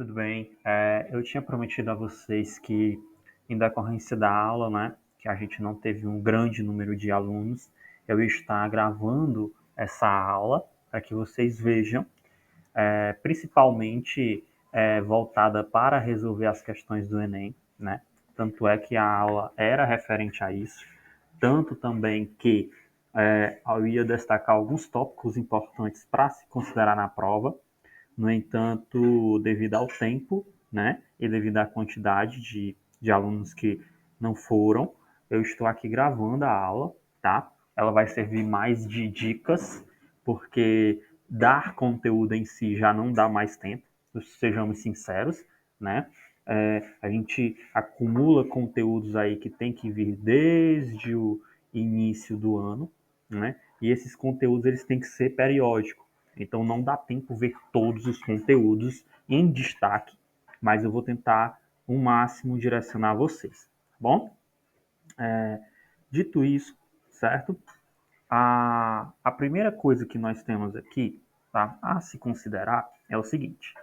tudo bem? Eu tinha prometido a vocês que, em decorrência da aula, né, que a gente não teve um grande número de alunos, eu ia estar gravando essa aula para que vocês vejam, principalmente voltada para resolver as questões do Enem, né? Tanto é que a aula era referente a isso, tanto também que eu ia destacar alguns tópicos importantes para se considerar na prova. No entanto, devido ao tempo, né, e devido à quantidade de alunos que não foram, eu estou aqui gravando a aula, tá? Ela vai servir mais de dicas, porque dar conteúdo em si já não dá mais tempo, sejamos sinceros, né? A gente acumula conteúdos aí que tem que vir desde o início do ano, né? E esses conteúdos eles têm que ser periódicos. Então não dá tempo ver todos os conteúdos em destaque, mas eu vou tentar o máximo direcionar vocês, tá bom? Dito isso, certo? A primeira coisa que nós temos aqui, tá, a se considerar é o seguinte: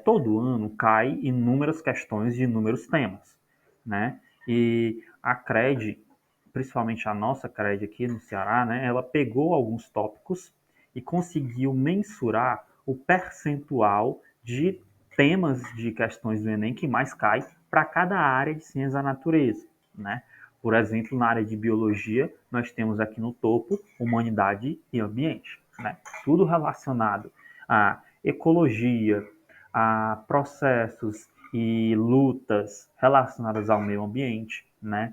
todo ano cai inúmeras questões de inúmeros temas, né? E a CRED, principalmente a nossa CRED aqui no Ceará, né, ela pegou alguns tópicos e conseguiu mensurar o percentual de temas de questões do Enem que mais cai para cada área de ciências da natureza, né? Por exemplo, na área de biologia, nós temos aqui no topo humanidade e ambiente, né? Tudo relacionado à ecologia, a processos e lutas relacionadas ao meio ambiente, né?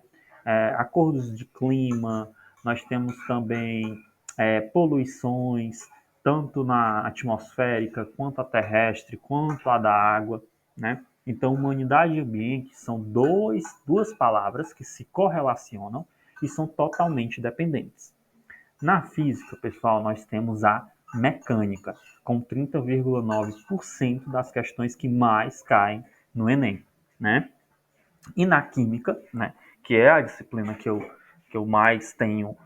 Acordos de clima, nós temos também poluições, tanto na atmosférica, quanto a terrestre, quanto a da água, né? Então, humanidade e ambiente são duas palavras que se correlacionam e são totalmente dependentes. Na física, pessoal, nós temos a mecânica, com 30,9% das questões que mais caem no Enem, né? E na química, né, que é a disciplina que eu mais tenho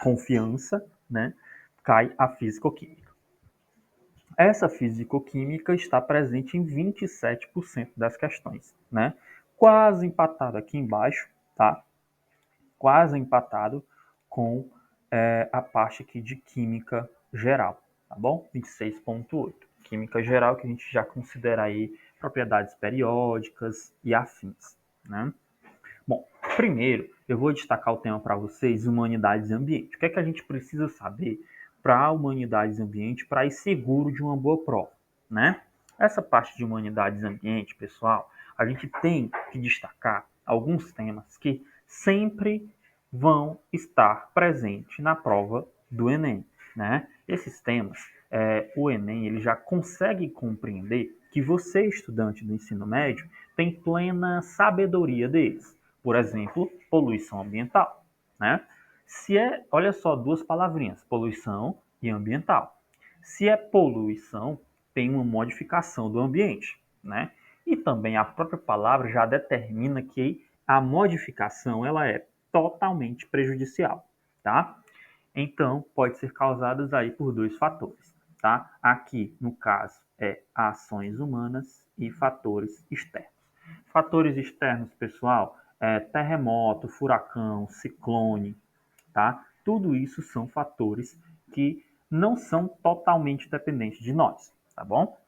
confiança, né, cai a físico-química. Essa físico-química está presente em 27% das questões, né? Quase empatado aqui embaixo, tá? Quase empatado com a parte aqui de química geral, tá bom? 26,8. Química geral, que a gente já considera aí propriedades periódicas e afins, né? Bom, primeiro eu vou destacar o tema para vocês, humanidades e ambiente. O que é que a gente precisa saber para humanidades e ambiente para ir seguro de uma boa prova, né? Essa parte de humanidades e ambiente, pessoal, a gente tem que destacar alguns temas que sempre vão estar presentes na prova do Enem, né? Esses temas, o Enem ele já consegue compreender que você, estudante do ensino médio, tem plena sabedoria deles. Por exemplo, poluição ambiental, né? Olha só, duas palavrinhas, poluição e ambiental. Se é poluição, tem uma modificação do ambiente, né? E também a própria palavra já determina que a modificação ela é totalmente prejudicial, tá? Então, pode ser causadas aí por dois fatores, tá? Aqui, no caso, ações humanas e fatores externos. Fatores externos, pessoal, terremoto, furacão, ciclone, tá? Tudo isso são fatores que não são totalmente dependentes de nós, tá bom?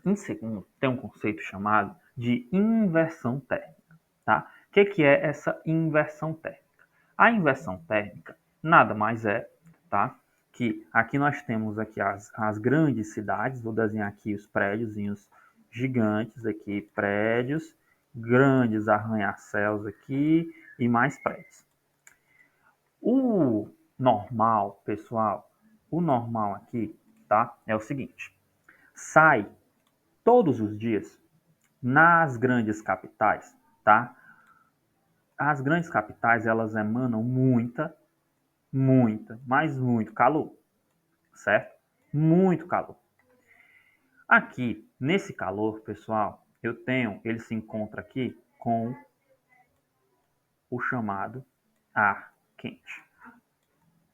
Em segundo, tem um conceito chamado de inversão térmica, tá? O que é essa inversão térmica? A inversão térmica nada mais é, tá? Que aqui nós temos aqui as grandes cidades, vou desenhar aqui os prédiozinhos gigantes aqui, prédios, grandes arranha-céus aqui e mais prédios. O normal, pessoal, o normal aqui, tá? É o seguinte: sai todos os dias nas grandes capitais, tá? As grandes capitais, elas emanam mas muito calor, certo? Muito calor. Aqui, nesse calor, pessoal, ele se encontra aqui com o chamado ar quente,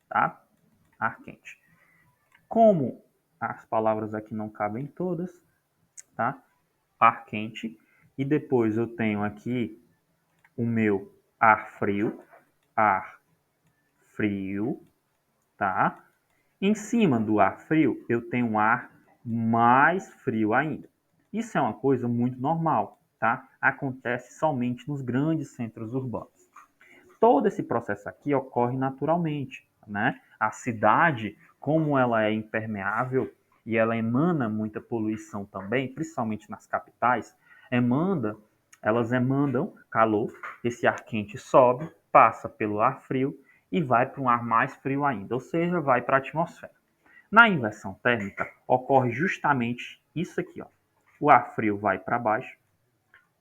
tá? Ar quente. Como as palavras aqui não cabem todas, tá? ar quente, e depois eu tenho aqui o meu ar frio, tá? Em cima do ar frio, eu tenho um ar mais frio ainda. Isso é uma coisa muito normal, tá? Acontece somente nos grandes centros urbanos. Todo esse processo aqui ocorre naturalmente, né? A cidade, como ela é impermeável e ela emana muita poluição também, principalmente nas capitais, elas emandam calor, esse ar quente sobe, passa pelo ar frio e vai para um ar mais frio ainda, ou seja, vai para a atmosfera. Na inversão térmica, ocorre justamente isso aqui, ó. O ar frio vai para baixo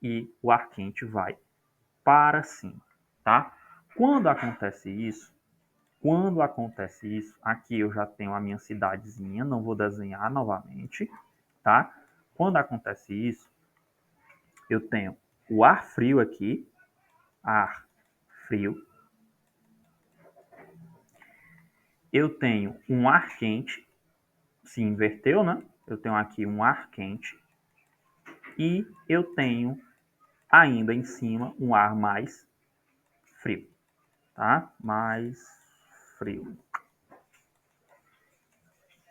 e o ar quente vai para cima, tá? Quando acontece isso, aqui eu já tenho a minha cidadezinha, não vou desenhar novamente, tá? Quando acontece isso, eu tenho o ar frio aqui, ar frio. Eu tenho um ar quente, se inverteu, né? Eu tenho aqui um ar quente e eu tenho ainda em cima um ar mais frio, tá? Mais frio.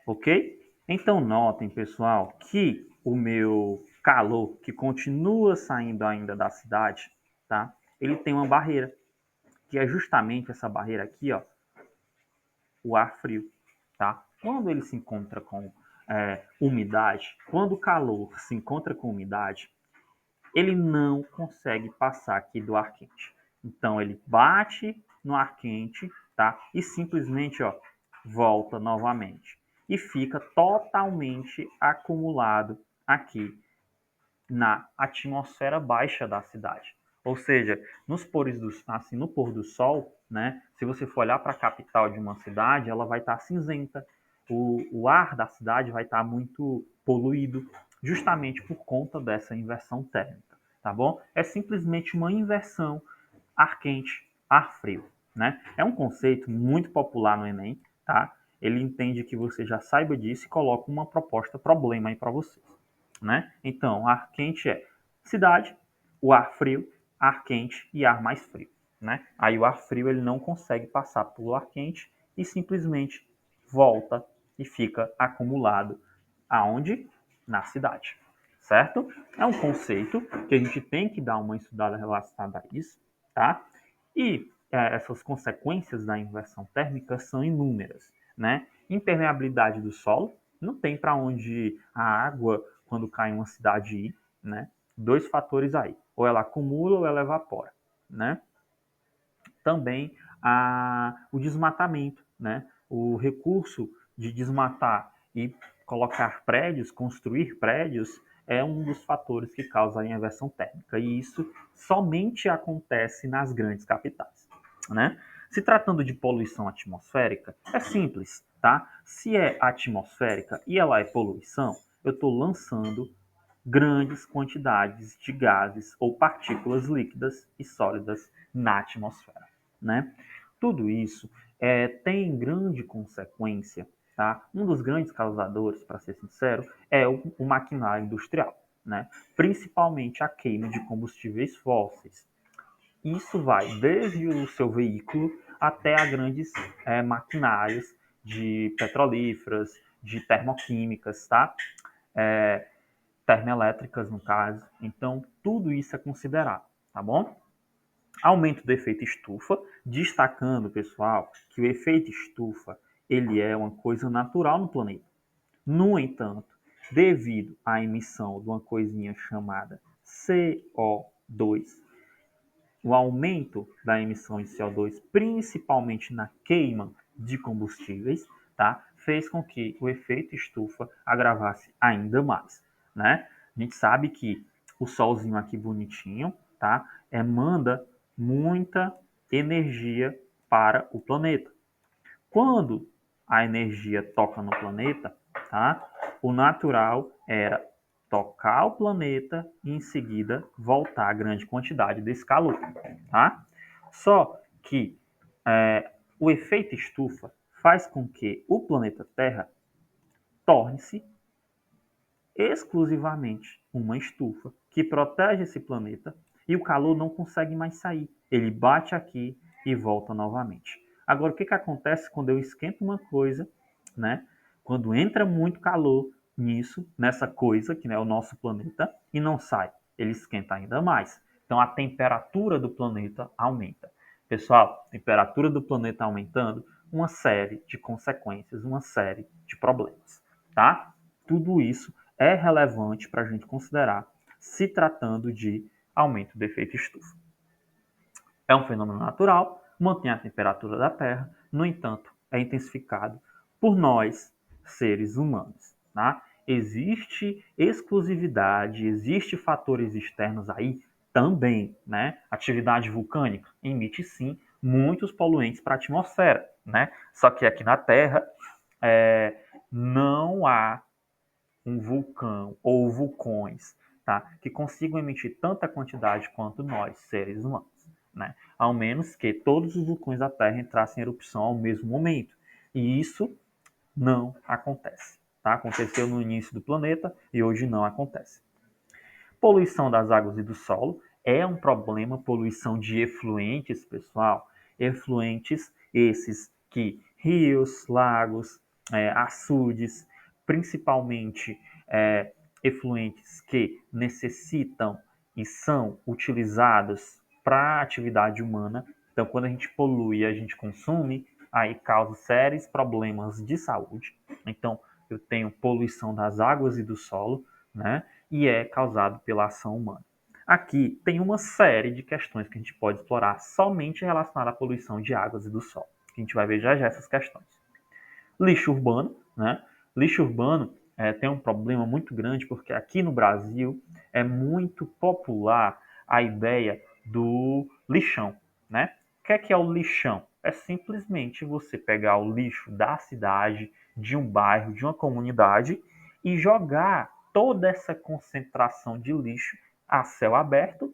Ok? Então notem, pessoal, que o meu calor, que continua saindo ainda da cidade, tá? Ele tem uma barreira, que é justamente essa barreira aqui, ó, o ar frio, tá? Quando ele se encontra com umidade, quando o calor se encontra com umidade, ele não consegue passar aqui do ar quente. Então ele bate no ar quente, tá? E simplesmente, ó, volta novamente e fica totalmente acumulado aqui na atmosfera baixa da cidade. Ou seja, assim, no pôr do sol, né? Se você for olhar para a capital de uma cidade, ela vai estar cinzenta. O ar da cidade vai estar muito poluído, justamente por conta dessa inversão térmica, tá bom? É simplesmente uma inversão ar quente, ar frio, né? É um conceito muito popular no Enem, tá? Ele entende que você já saiba disso e coloca uma proposta problema aí para vocês, né? Então, ar quente é cidade, o ar quente e ar mais frio, né? Aí o ar frio ele não consegue passar pelo ar quente e simplesmente volta e fica acumulado aonde? Na cidade, certo? É um conceito que a gente tem que dar uma estudada relacionada a isso, tá? E essas consequências da inversão térmica são inúmeras, né? Impermeabilidade do solo, não tem para onde a água, quando cai em uma cidade, ir, né? Dois fatores aí, ou ela acumula ou ela evapora, né? Também o desmatamento, né? O recurso de desmatar e colocar prédios, construir prédios, é um dos fatores que causa a inversão térmica. E isso somente acontece nas grandes capitais, né? Se tratando de poluição atmosférica, é simples, tá? Se é atmosférica e ela é poluição, eu estou lançando grandes quantidades de gases ou partículas líquidas e sólidas na atmosfera, né? Tudo isso tem grande consequência, tá? Um dos grandes causadores, para ser sincero, é o maquinário industrial, né? Principalmente a queima de combustíveis fósseis. Isso vai desde o seu veículo até a grandes maquinárias de petrolíferas, de termoquímicas, tá? É, termoelétricas, no caso. Então, tudo isso é considerado, tá bom? Aumento do efeito estufa, destacando, pessoal, que o efeito estufa ele é uma coisa natural no planeta. No entanto, devido à emissão de uma coisinha chamada CO2, o aumento da emissão de CO2, principalmente na queima de combustíveis, tá, fez com que o efeito estufa agravasse ainda mais, né? A gente sabe que o solzinho aqui bonitinho, tá, manda muita energia para o planeta. Quando a energia toca no planeta, tá, o natural era tocar o planeta e em seguida voltar a grande quantidade desse calor, tá? Só que o efeito estufa faz com que o planeta Terra torne-se exclusivamente uma estufa que protege esse planeta e o calor não consegue mais sair. Ele bate aqui e volta novamente. Agora, o que acontece quando eu esquento uma coisa, né? Quando entra muito calor nisso, nessa coisa, que é o nosso planeta, e não sai, ele esquenta ainda mais. Então, a temperatura do planeta aumenta. Pessoal, a temperatura do planeta aumentando, uma série de consequências, uma série de problemas, tá? Tudo isso é relevante para a gente considerar se tratando de aumento do efeito estufa. É um fenômeno natural, mantém a temperatura da Terra, no entanto, é intensificado por nós, seres humanos. Tá? Existe exclusividade, existe fatores externos aí também, né? Atividade vulcânica emite sim muitos poluentes para a atmosfera, né? Só que aqui na Terra não há um vulcão ou vulcões, tá? Que consigam emitir tanta quantidade quanto nós, seres humanos, né? Ao menos que todos os vulcões da Terra entrassem em erupção ao mesmo momento. E isso não acontece, tá? Aconteceu no início do planeta e hoje não acontece. Poluição das águas e do solo é um problema, poluição de efluentes, pessoal. Efluentes esses que rios, lagos, açudes, principalmente efluentes que necessitam e são utilizados para atividade humana. Então, quando a gente polui e a gente consome, aí causa sérios problemas de saúde. Então, eu tenho poluição das águas e do solo, né? E é causado pela ação humana. Aqui tem uma série de questões que a gente pode explorar somente relacionada à poluição de águas e do solo. A gente vai ver já essas questões. Lixo urbano, né? Lixo urbano tem um problema muito grande porque aqui no Brasil é muito popular a ideia do lixão, né? O que é o lixão? É simplesmente você pegar o lixo da cidade, de um bairro, de uma comunidade e jogar toda essa concentração de lixo a céu aberto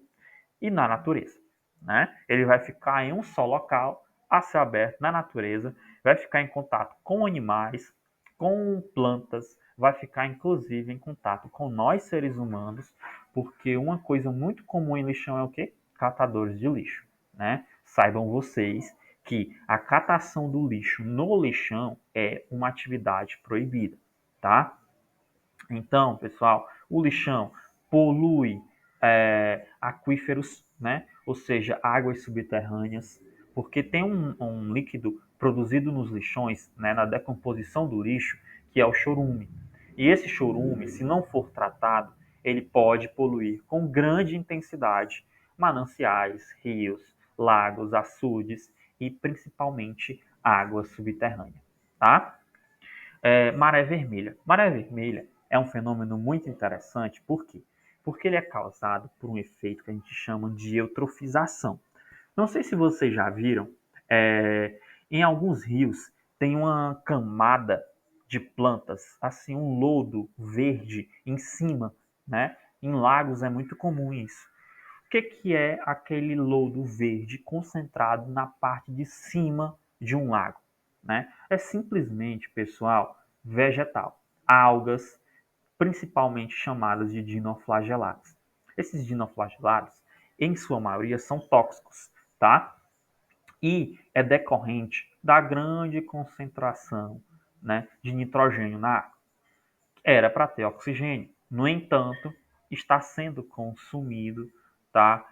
e na natureza, né? Ele vai ficar em um só local, a céu aberto, na natureza, vai ficar em contato com animais, com plantas, vai ficar inclusive em contato com nós seres humanos, porque uma coisa muito comum em lixão é o quê? Catadores de lixo, né? Saibam vocês que a catação do lixo no lixão é uma atividade proibida, tá? Então, pessoal, o lixão polui aquíferos, né? Ou seja, águas subterrâneas, porque tem um líquido produzido nos lixões, né, na decomposição do lixo, que é o chorume. E esse chorume, se não for tratado, ele pode poluir com grande intensidade mananciais, rios, lagos, açudes e principalmente água subterrânea, tá? Maré vermelha. Maré vermelha é um fenômeno muito interessante, por quê? Porque ele é causado por um efeito que a gente chama de eutrofização. Não sei se vocês já viram, em alguns rios tem uma camada de plantas, assim, um lodo verde em cima, né? Em lagos é muito comum isso. O que é aquele lodo verde concentrado na parte de cima de um lago? Né? É simplesmente, pessoal, vegetal. Algas, principalmente chamadas de dinoflagelados. Esses dinoflagelados, em sua maioria, são tóxicos, tá? E é decorrente da grande concentração, né, de nitrogênio na água. Era para ter oxigênio. No entanto, está sendo consumido, tá,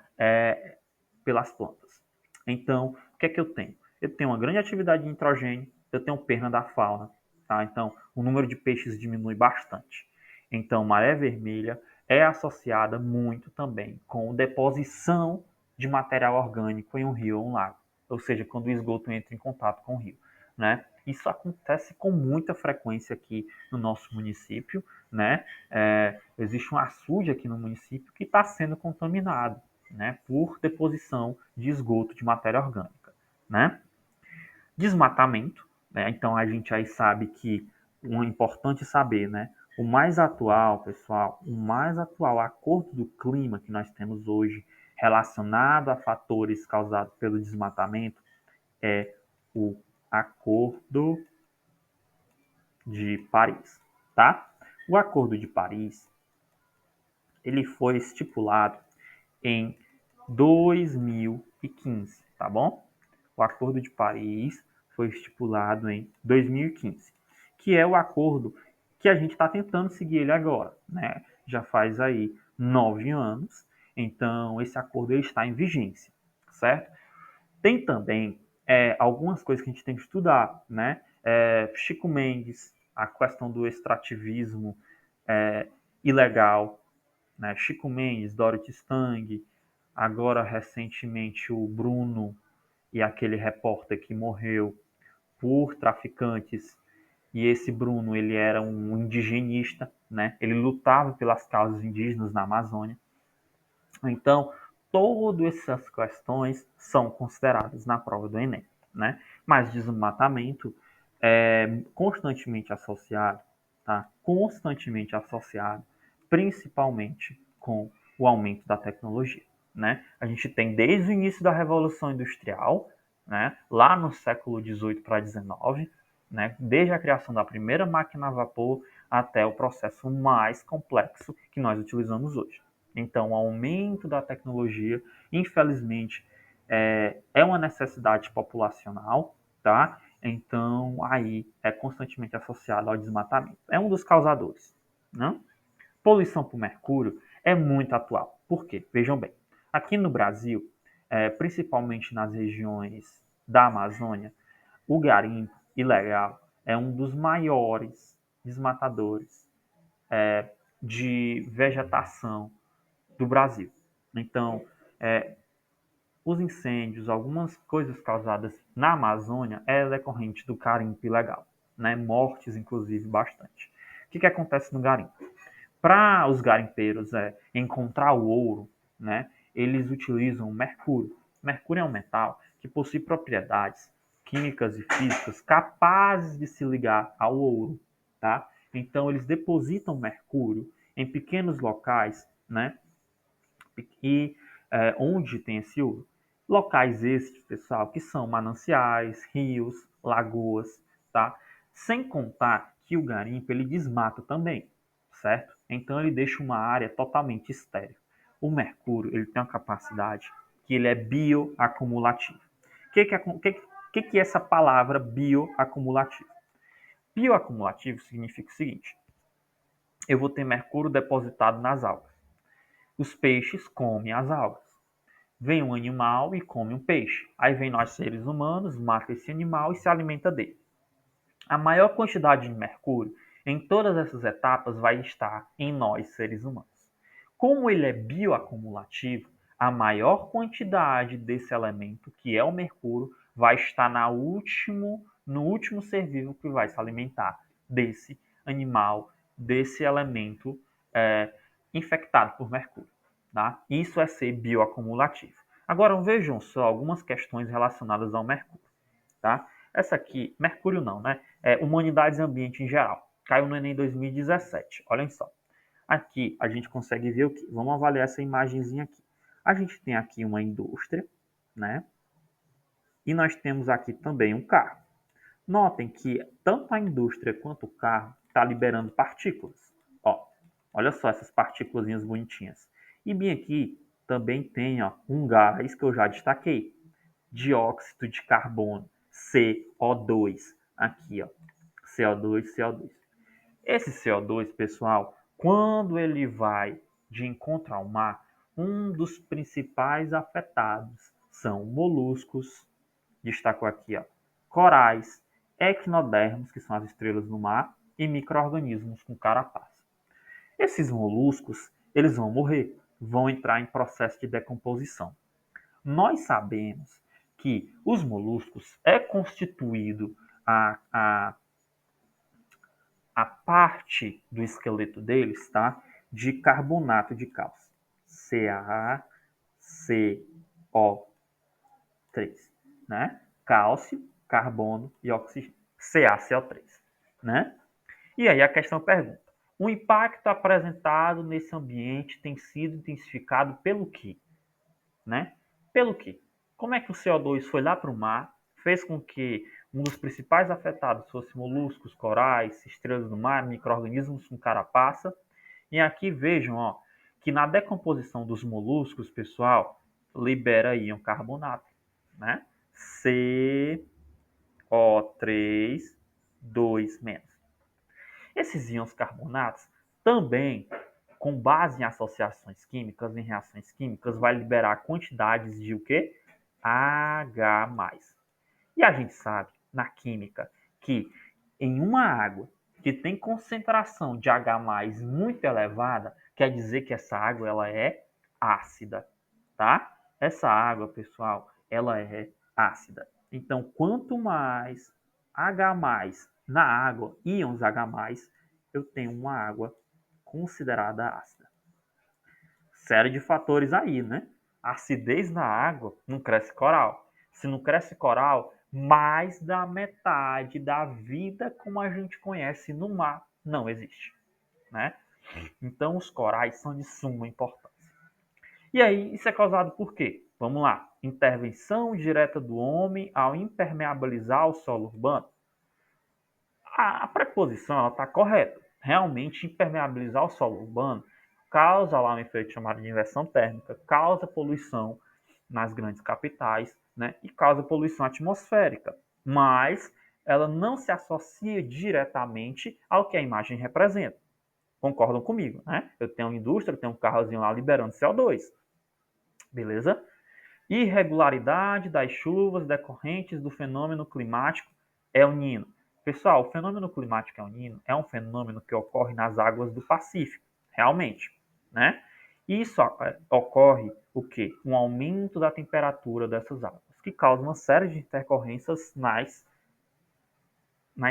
pelas plantas. Então, o que é que eu tenho? Eu tenho uma grande atividade de nitrogênio, eu tenho perda da fauna, tá? Então, o número de peixes diminui bastante. Então, maré vermelha é associada muito também com deposição de material orgânico em um rio ou um lago, ou seja, quando o esgoto entra em contato com o rio, né? Isso acontece com muita frequência aqui no nosso município, né? Existe um açude aqui no município que está sendo contaminado, né, por deposição de esgoto de matéria orgânica, né? Desmatamento, né? Então a gente aí sabe que é importante saber, né? O mais atual, pessoal, o mais atual acordo do clima que nós temos hoje relacionado a fatores causados pelo desmatamento é o Acordo de Paris, tá? O Acordo de Paris, ele foi estipulado em 2015, tá bom? O Acordo de Paris foi estipulado em 2015, que é o acordo que a gente está tentando seguir ele agora, né? Já faz aí 9 anos, então esse acordo ele está em vigência, certo? Tem também algumas coisas que a gente tem que estudar, né? Chico Mendes, a questão do extrativismo ilegal, né? Chico Mendes, Dorothy Stang, agora recentemente o Bruno e aquele repórter que morreu por traficantes. E esse Bruno, ele era um indigenista, né? Ele lutava pelas causas indígenas na Amazônia. Então, todas essas questões são consideradas na prova do Enem, né? Mas desmatamento é constantemente associado, tá? Constantemente associado, principalmente com o aumento da tecnologia, né? A gente tem desde o início da Revolução Industrial, né? Lá no século XVIII para XIX, né? Desde a criação da primeira máquina a vapor até o processo mais complexo que nós utilizamos hoje. Então, o aumento da tecnologia, infelizmente, é uma necessidade populacional, tá? Então, aí é constantemente associado ao desmatamento. É um dos causadores, né? Poluição por mercúrio é muito atual. Por quê? Vejam bem, aqui no Brasil, principalmente nas regiões da Amazônia, o garimpo ilegal é um dos maiores desmatadores de vegetação do Brasil. Então, os incêndios, algumas coisas causadas na Amazônia é decorrente do garimpo ilegal, né? Mortes, inclusive, bastante. O que acontece no garimpo? Para os garimpeiros encontrar o ouro, né? Eles utilizam mercúrio. Mercúrio é um metal que possui propriedades químicas e físicas capazes de se ligar ao ouro, tá? Então eles depositam mercúrio em pequenos locais, né? E onde tem esse ouro. Locais esses, pessoal, que são mananciais, rios, lagoas, tá? Sem contar que o garimpo ele desmata também, certo? Então ele deixa uma área totalmente estéril. O mercúrio ele tem uma capacidade que ele é bioacumulativo. O que é essa palavra bioacumulativo? Bioacumulativo significa o seguinte: eu vou ter mercúrio depositado nas algas. Os peixes comem as algas. Vem um animal e come um peixe. Aí vem nós seres humanos, mata esse animal e se alimenta dele. A maior quantidade de mercúrio em todas essas etapas vai estar em nós, seres humanos. Como ele é bioacumulativo, a maior quantidade desse elemento, que é o mercúrio, vai estar no último ser vivo que vai se alimentar desse animal, desse elemento é, infectado por mercúrio. Tá? Isso é ser bioacumulativo. Agora vejam só algumas questões relacionadas ao mercúrio. Tá? Essa aqui, mercúrio não, né? Humanidades e ambiente em geral. Caiu no Enem 2017. Olhem só. Aqui a gente consegue ver o que? Vamos avaliar essa imagenzinha aqui. A gente tem aqui uma indústria, né? E nós temos aqui também um carro. Notem que tanto a indústria quanto o carro está liberando partículas. Ó, olha só essas partículas bonitinhas. E bem aqui também tem um gás que eu já destaquei. Dióxido de carbono, CO2. Aqui, ó, CO2, CO2. Esse CO2, pessoal, quando ele vai de encontro ao mar, um dos principais afetados são moluscos, destaco aqui, ó, corais, equinodermos, que são as estrelas do mar, e micro-organismos com carapaça. Esses moluscos, eles vão morrer, vão entrar em processo de decomposição. Nós sabemos que os moluscos é constituído a a parte do esqueleto deles, tá? De carbonato de cálcio. CaCO3, né? Cálcio, carbono e oxigênio. CaCO3, né? E aí a questão pergunta: o impacto apresentado nesse ambiente tem sido intensificado pelo quê? Né? Pelo quê? Como é que o CO2 foi lá para o mar, fez com que um dos principais afetados fosse moluscos, corais, estrelas do mar, micro-organismos com carapaça. E aqui vejam, ó, que na decomposição dos moluscos, pessoal, libera íon carbonato, né? CO3, 2 menos. Esses íons carbonatos também, com base em associações químicas, em reações químicas, vai liberar quantidades de o quê? H+. E a gente sabe, na química, que em uma água que tem concentração de H+ muito elevada, quer dizer que essa água ela é ácida, tá? Essa água, pessoal, ela é ácida. Então, quanto mais H+ na água, íons H+, eu tenho uma água considerada ácida. Série de fatores aí, né? Acidez na água, não cresce coral. Se não cresce coral, mais da metade da vida como a gente conhece no mar não existe, né? Então os corais são de suma importância. E aí, isso é causado por quê? Vamos lá. Intervenção direta do homem ao impermeabilizar o solo urbano. A preposição está correta. Realmente, impermeabilizar o solo urbano causa lá um efeito chamado de inversão térmica, causa poluição nas grandes capitais, né? E causa poluição atmosférica. Mas ela não se associa diretamente ao que a imagem representa. Concordam comigo, né? Eu tenho uma indústria, eu tenho um carrozinho lá liberando CO2. Beleza? Irregularidade das chuvas decorrentes do fenômeno climático El Niño. Pessoal, o fenômeno climático El Niño é um fenômeno que ocorre nas águas do Pacífico, realmente, né? E isso ocorre o quê? Um aumento da temperatura dessas águas, que causa uma série de intercorrências nas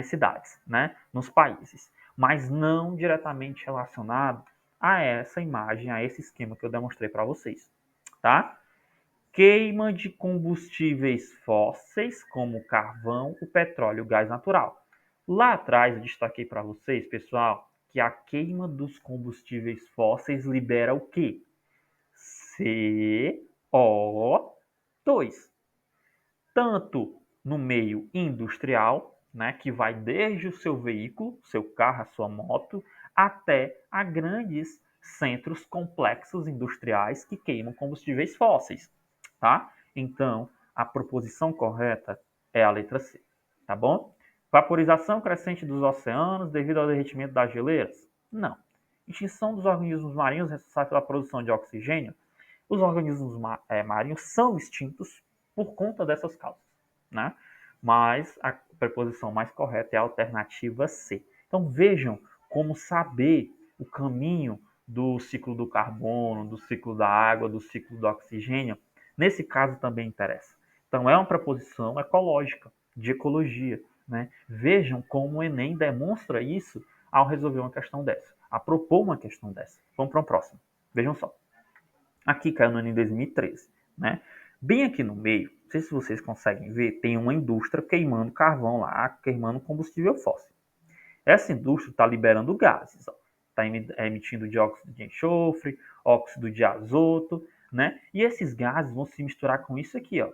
cidades, né? Nos países, mas não diretamente relacionado a essa imagem, a esse esquema que eu demonstrei para vocês, tá? Queima de combustíveis fósseis, como o carvão, o petróleo e o gás natural. Lá atrás eu destaquei para vocês, pessoal, que a queima dos combustíveis fósseis libera o quê? CO2. Tanto no meio industrial, né, que vai desde o seu veículo, seu carro, a sua moto, até a grandes centros complexos industriais que queimam combustíveis fósseis, tá? Então, a proposição correta é a letra C, tá bom? Vaporização crescente dos oceanos devido ao derretimento das geleiras? Não. Extinção dos organismos marinhos responsáveis pela produção de oxigênio? Os organismos marinhos são extintos por conta dessas causas, né? Mas a preposição mais correta é a alternativa C. Então vejam como saber o caminho do ciclo do carbono, do ciclo da água, do ciclo do oxigênio, nesse caso também interessa. Então é uma preposição ecológica, de ecologia, né? Vejam como o Enem demonstra isso ao resolver uma questão dessa, a propor uma questão dessa. Vamos para um próximo. Vejam só. Aqui caiu no ano em 2013, né? Bem aqui no meio, não sei se vocês conseguem ver, tem uma indústria queimando carvão lá, queimando combustível fóssil. Essa indústria está liberando gases, está emitindo dióxido de enxofre, óxido de azoto, né? E esses gases vão se misturar com isso aqui, ó,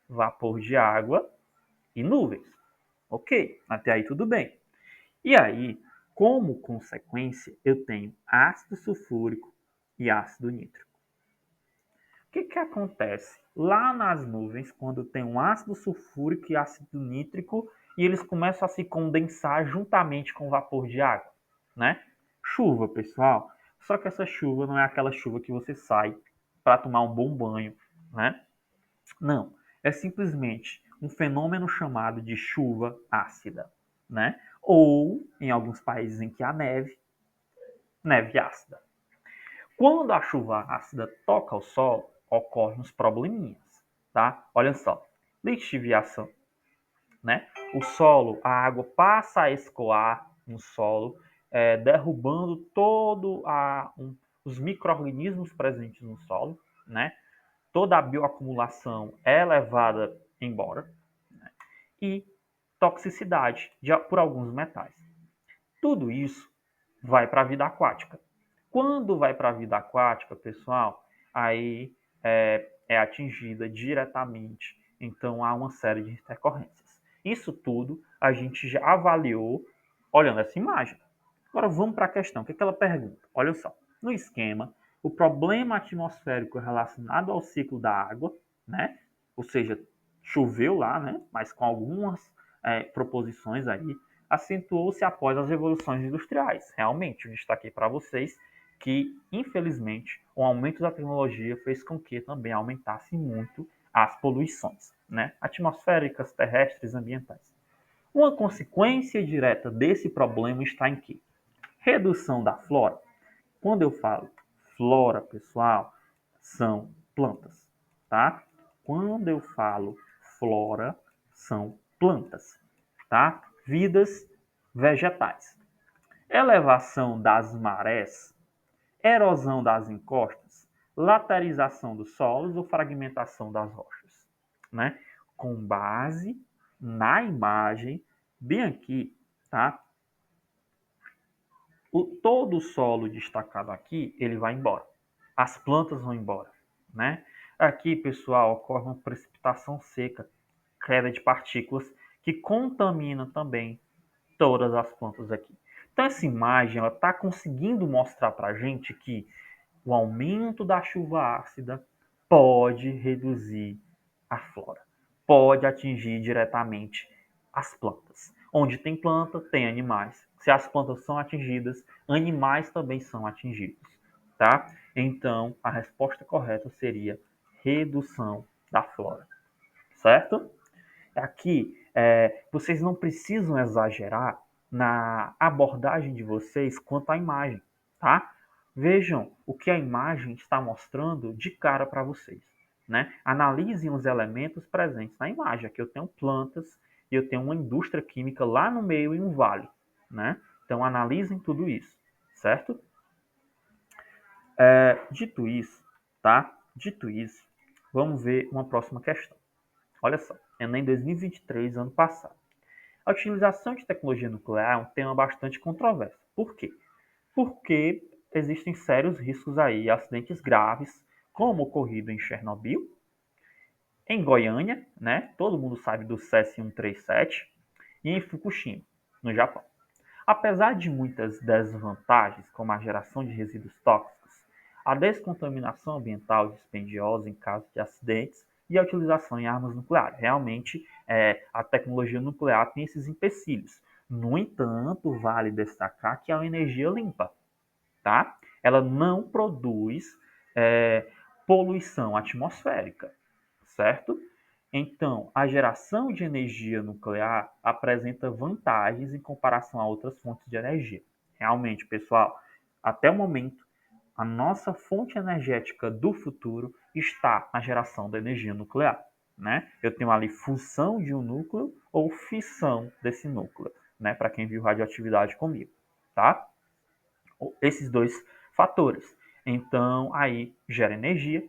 vapor de água e nuvens. Ok, até aí tudo bem. E aí, como consequência, eu tenho ácido sulfúrico e ácido nítrico. O que acontece lá nas nuvens quando tem um ácido sulfúrico e ácido nítrico e eles começam a se condensar juntamente com o vapor de água, né? Chuva, pessoal. Só que essa chuva não é aquela chuva que você sai para tomar um bom banho, né? Não, é simplesmente um fenômeno chamado de chuva ácida, né? Ou, em alguns países em que há neve, neve ácida. Quando a chuva ácida toca o solo, ocorrem uns probleminhas, tá? Olha só, lixiviação, né? O solo, a água passa a escoar no solo, derrubando os micro-organismos presentes no solo, né? Toda a bioacumulação é levada embora, né? E toxicidade por alguns metais. Tudo isso vai para a vida aquática. Quando vai para a vida aquática, pessoal, aí é atingida diretamente. Então há uma série de intercorrências. Isso tudo a gente já avaliou olhando essa imagem. Agora vamos para a questão. O que ela pergunta? Olha só. No esquema, o problema atmosférico relacionado ao ciclo da água, né? Ou seja, choveu lá, né? Mas com algumas proposições aí, acentuou-se após as revoluções industriais. Realmente, eu destaquei para vocês que, infelizmente, o aumento da tecnologia fez com que também aumentasse muito as poluições, né? Atmosféricas, terrestres, ambientais. Uma consequência direta desse problema está em quê? Redução da flora. Quando eu falo flora, pessoal, são plantas, tá? Quando eu falo flora, são plantas, tá? Vidas vegetais. Elevação das marés, erosão das encostas, laterização dos solos ou fragmentação das rochas, né? Com base na imagem, bem aqui, tá? Todo o solo destacado aqui, ele vai embora. As plantas vão embora, né? Aqui, pessoal, ocorre uma precipitação seca, queda de partículas, que contamina também todas as plantas aqui. Então, essa imagem ela está conseguindo mostrar para a gente que o aumento da chuva ácida pode reduzir a flora, pode atingir diretamente as plantas. Onde tem planta, tem animais. Se as plantas são atingidas, animais também são atingidos, tá? Então, a resposta correta seria redução da flora, certo? Aqui, vocês não precisam exagerar na abordagem de vocês quanto à imagem, tá? Vejam o que a imagem está mostrando de cara para vocês, né? Analisem os elementos presentes na imagem. Aqui eu tenho plantas e eu tenho uma indústria química lá no meio em um vale, né? Então analisem tudo isso, certo? Dito isso, tá? Dito isso, vamos ver uma próxima questão. Olha só, Enem 2023, ano passado. A utilização de tecnologia nuclear é um tema bastante controverso. Por quê? Porque existem sérios riscos aí, acidentes graves, como o ocorrido em Chernobyl, em Goiânia, né? Todo mundo sabe do Césio-137, e em Fukushima, no Japão. Apesar de muitas desvantagens, como a geração de resíduos tóxicos, a descontaminação ambiental dispendiosa em caso de acidentes e a utilização em armas nucleares. Realmente, a tecnologia nuclear tem esses empecilhos. No entanto, vale destacar que é uma energia limpa, tá? Ela não produz poluição atmosférica, certo? Então, a geração de energia nuclear apresenta vantagens em comparação a outras fontes de energia. Realmente, pessoal, até o momento, a nossa fonte energética do futuro está na geração da energia nuclear, né? Eu tenho ali fusão de um núcleo ou fissão desse núcleo, né? Para quem viu radioatividade comigo, tá? Esses dois fatores. Então, aí gera energia.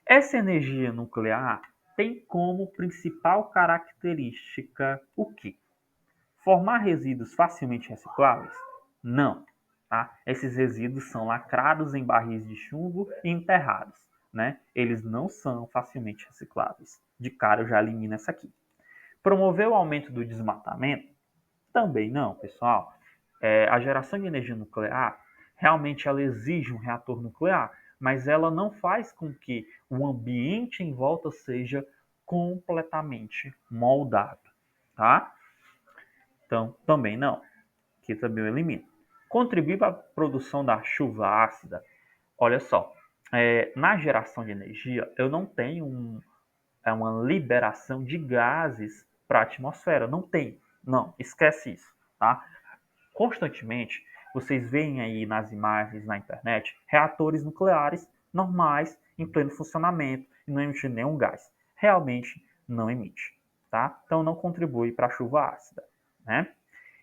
Essa energia nuclear tem como principal característica o quê? Formar resíduos facilmente recicláveis? Não. Tá? Esses resíduos são lacrados em barris de chumbo e enterrados. Né? Eles não são facilmente recicláveis. De cara eu já elimino essa aqui. Promover o aumento do desmatamento? Também não, pessoal. A geração de energia nuclear realmente ela exige um reator nuclear, mas ela não faz com que o ambiente em volta seja completamente moldado, tá? Então, também não. Aqui também eu elimino. Contribuir para a produção da chuva ácida. Olha só, na geração de energia, eu não tenho uma liberação de gases para a atmosfera. Não tem. Não, esquece isso, tá? Constantemente, vocês veem aí nas imagens na internet reatores nucleares normais em pleno funcionamento e não emite nenhum gás. Realmente não emite, tá? Então não contribui para a chuva ácida, né?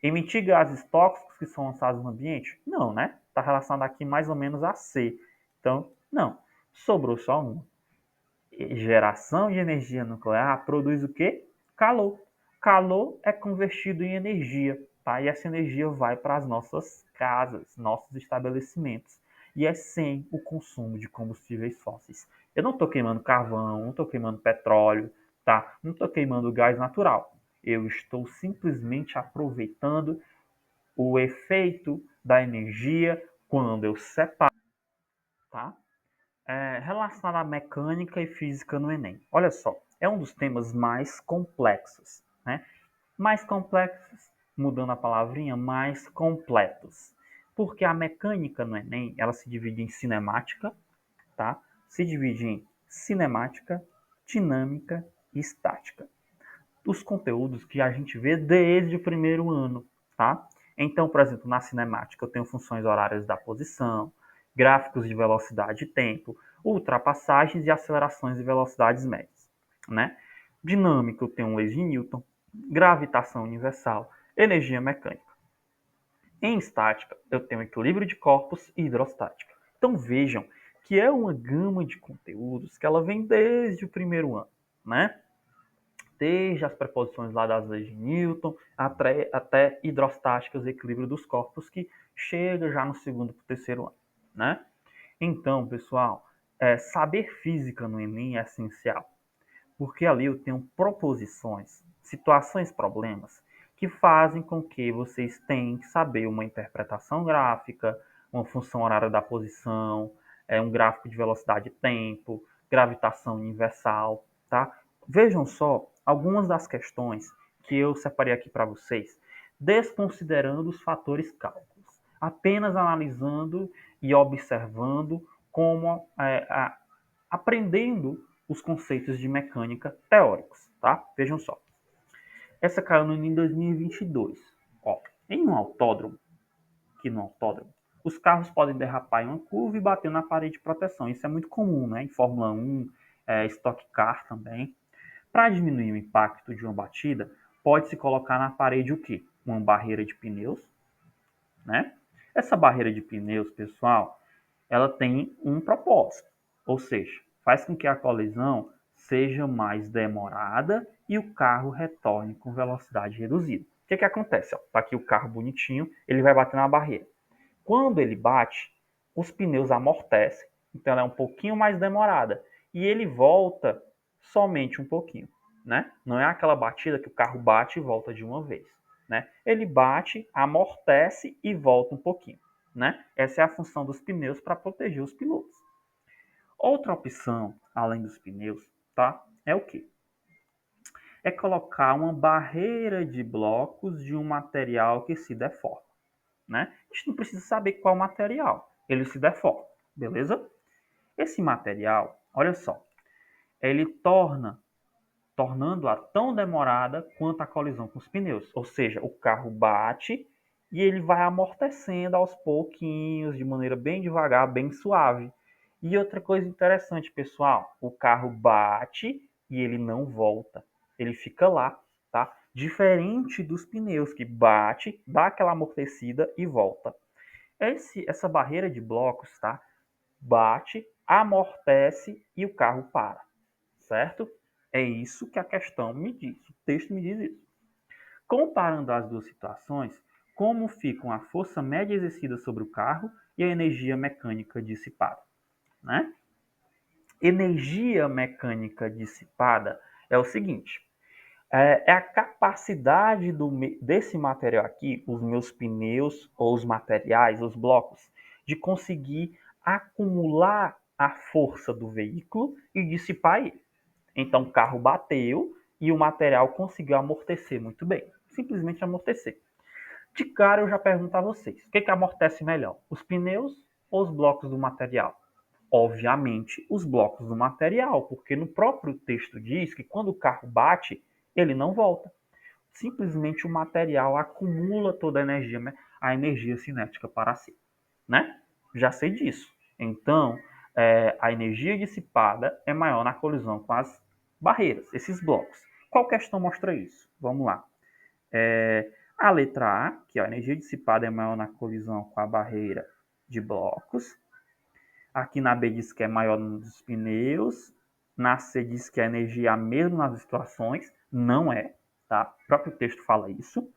Emitir gases tóxicos que são lançados no ambiente? Não, né? Está relacionado aqui mais ou menos a C. Então, não. Sobrou só um. Geração de energia nuclear produz o quê? Calor. Calor é convertido em energia, tá? E essa energia vai para as nossas casas, nossos estabelecimentos. E é sem o consumo de combustíveis fósseis. Eu não estou queimando carvão, não estou queimando petróleo, tá? Não estou queimando gás natural. Eu estou simplesmente aproveitando o efeito da energia quando eu separo, tá? Relacionado à mecânica e física no Enem. Olha só, é um dos temas mais complexos, né? Mais complexos, mudando a palavrinha, mais completos. Porque a mecânica no Enem, ela se divide em cinemática, tá? Se divide em cinemática, dinâmica e estática. Os conteúdos que a gente vê desde o primeiro ano, tá? Então, por exemplo, na cinemática eu tenho funções horárias da posição, gráficos de velocidade e tempo, ultrapassagens e acelerações de velocidades médias, né? Dinâmica eu tenho leis de Newton, gravitação universal, energia mecânica. Em estática, eu tenho equilíbrio de corpos e hidrostática. Então vejam que é uma gama de conteúdos que ela vem desde o primeiro ano, né? Desde as preposições lá das leis de Newton, até hidrostáticas e equilíbrio dos corpos, que chega já no segundo para o terceiro ano, né? Então, pessoal, saber física no Enem é essencial, porque ali eu tenho proposições, situações, problemas, que fazem com que vocês tenham que saber uma interpretação gráfica, uma função horária da posição, um gráfico de velocidade e tempo, gravitação universal, tá? Vejam só algumas das questões que eu separei aqui para vocês, desconsiderando os fatores cálculos, apenas analisando e observando como aprendendo os conceitos de mecânica teóricos, tá? Vejam só. Essa caiu no em 2022. Ó, em um autódromo, os carros podem derrapar em uma curva e bater na parede de proteção. Isso é muito comum, né? Em Fórmula 1, Stock Car também. Para diminuir o impacto de uma batida, pode-se colocar na parede o quê? Uma barreira de pneus, né? Essa barreira de pneus, pessoal, ela tem um propósito, ou seja, faz com que a colisão seja mais demorada e o carro retorne com velocidade reduzida. O que acontece? Está aqui o carro bonitinho, ele vai bater na barreira. Quando ele bate, os pneus amortecem, então ela é um pouquinho mais demorada e ele volta somente um pouquinho, né? Não é aquela batida que o carro bate e volta de uma vez, né? Ele bate, amortece e volta um pouquinho, né? Essa é a função dos pneus para proteger os pilotos. Outra opção, além dos pneus, tá? É o quê? É colocar uma barreira de blocos de um material que se deforma, né? A gente não precisa saber qual material, ele se deforma, beleza? Esse material, olha só, ele tornando-a tão demorada quanto a colisão com os pneus. Ou seja, o carro bate e ele vai amortecendo aos pouquinhos, de maneira bem devagar, bem suave. E outra coisa interessante, pessoal, o carro bate e ele não volta. Ele fica lá, tá? Diferente dos pneus que bate, dá aquela amortecida e volta. Essa barreira de blocos, tá? Bate, amortece e o carro para, certo? É isso que a questão me diz, o texto me diz isso. Comparando as duas situações, como ficam a força média exercida sobre o carro e a energia mecânica dissipada, né? Energia mecânica dissipada é o seguinte, é a capacidade desse material aqui, os meus pneus ou os materiais, os blocos, de conseguir acumular a força do veículo e dissipar ele. Então o carro bateu e o material conseguiu amortecer muito bem. Simplesmente amortecer. De cara eu já pergunto a vocês, o que amortece melhor? Os pneus ou os blocos do material? Obviamente os blocos do material, porque no próprio texto diz que quando o carro bate, ele não volta. Simplesmente o material acumula toda a energia cinética para si, né? Já sei disso. Então, a energia dissipada é maior na colisão com as barreiras, esses blocos. Qual questão mostra isso? Vamos lá. A letra A, que a energia dissipada é maior na colisão com a barreira de blocos. Aqui na B diz que é maior nos pneus. Na C diz que a energia é a mesma nas situações. Não é, tá? O próprio texto fala isso.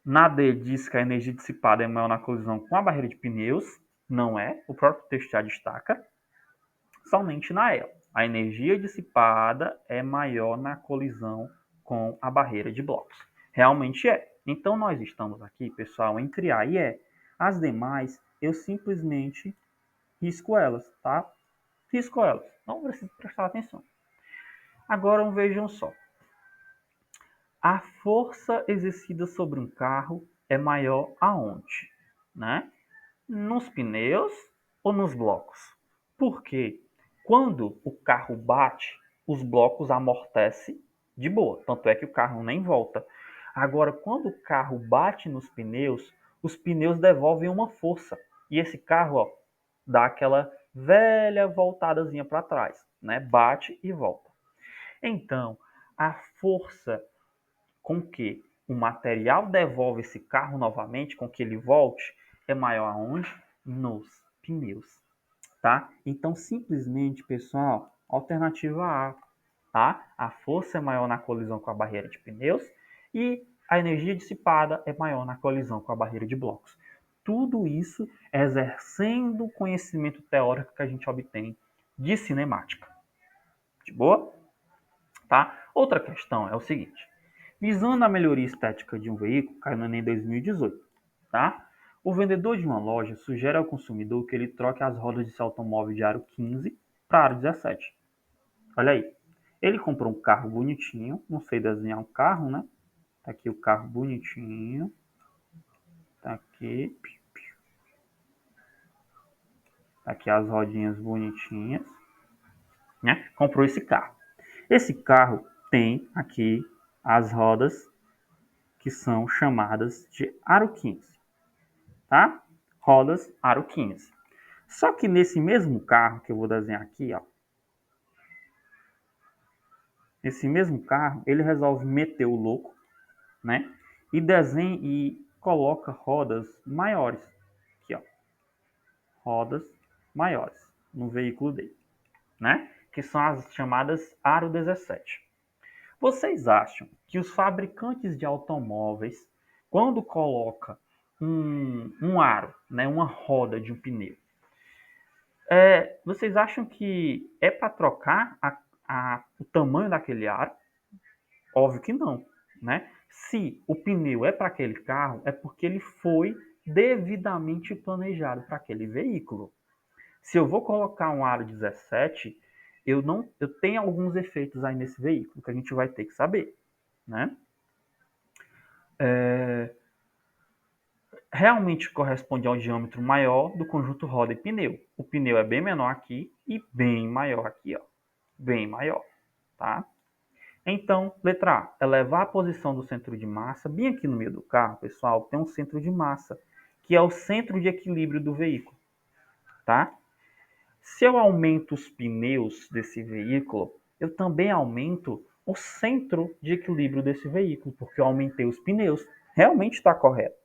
Na D diz que a energia dissipada é maior na colisão com a barreira de pneus. Não é, o próprio texto já destaca. Somente na E. a energia dissipada é maior na colisão com a barreira de blocos. Realmente é. Então, nós estamos aqui, pessoal, entre A e E. As demais, eu simplesmente risco elas, tá? Risco elas. Não preciso prestar atenção. Agora, vejam só. A força exercida sobre um carro é maior aonde? Né? Nos pneus ou nos blocos? Porque quando o carro bate, os blocos amortecem de boa. Tanto é que o carro nem volta. Agora, quando o carro bate nos pneus, os pneus devolvem uma força. E esse carro, ó, dá aquela velha voltadazinha para trás, né? Bate e volta. Então, a força com que o material devolve esse carro novamente, com que ele volte, é maior aonde? Nos pneus, tá? Então, simplesmente, pessoal, alternativa A, tá? A força é maior na colisão com a barreira de pneus e a energia dissipada é maior na colisão com a barreira de blocos. Tudo isso exercendo o conhecimento teórico que a gente obtém de cinemática. De boa? Tá? Outra questão é o seguinte. Visando a melhoria estética de um veículo, caiu no Enem 2018, tá? O vendedor de uma loja sugere ao consumidor que ele troque as rodas de seu automóvel de aro 15 para aro 17. Olha aí. Ele comprou um carro bonitinho, não sei desenhar um carro, né? Tá aqui o carro bonitinho. Tá aqui. Tá aqui as rodinhas bonitinhas, né? Comprou esse carro. Esse carro tem aqui as rodas que são chamadas de aro 15, tá? Rodas aro 15. Só que nesse mesmo carro que eu vou desenhar aqui, ó, esse mesmo carro, ele resolve meter o louco, né? E desenha e coloca rodas maiores, aqui, ó, rodas maiores no veículo dele, né? Que são as chamadas aro 17. Vocês acham que os fabricantes de automóveis, quando coloca um aro, né, uma roda de um pneu, vocês acham que é para trocar o tamanho daquele aro? Óbvio que não, né? Se o pneu é para aquele carro, é porque ele foi devidamente planejado para aquele veículo. Se eu vou colocar um aro 17, eu tenho alguns efeitos aí nesse veículo que a gente vai ter que saber, né? Realmente corresponde a um diâmetro maior do conjunto roda e pneu. O pneu é bem menor aqui e bem maior aqui, ó. Bem maior, tá? Então, letra A, elevar a posição do centro de massa. Bem aqui no meio do carro, pessoal, tem um centro de massa, que é o centro de equilíbrio do veículo, tá? Se eu aumento os pneus desse veículo, eu também aumento o centro de equilíbrio desse veículo, porque eu aumentei os pneus. Realmente está correto.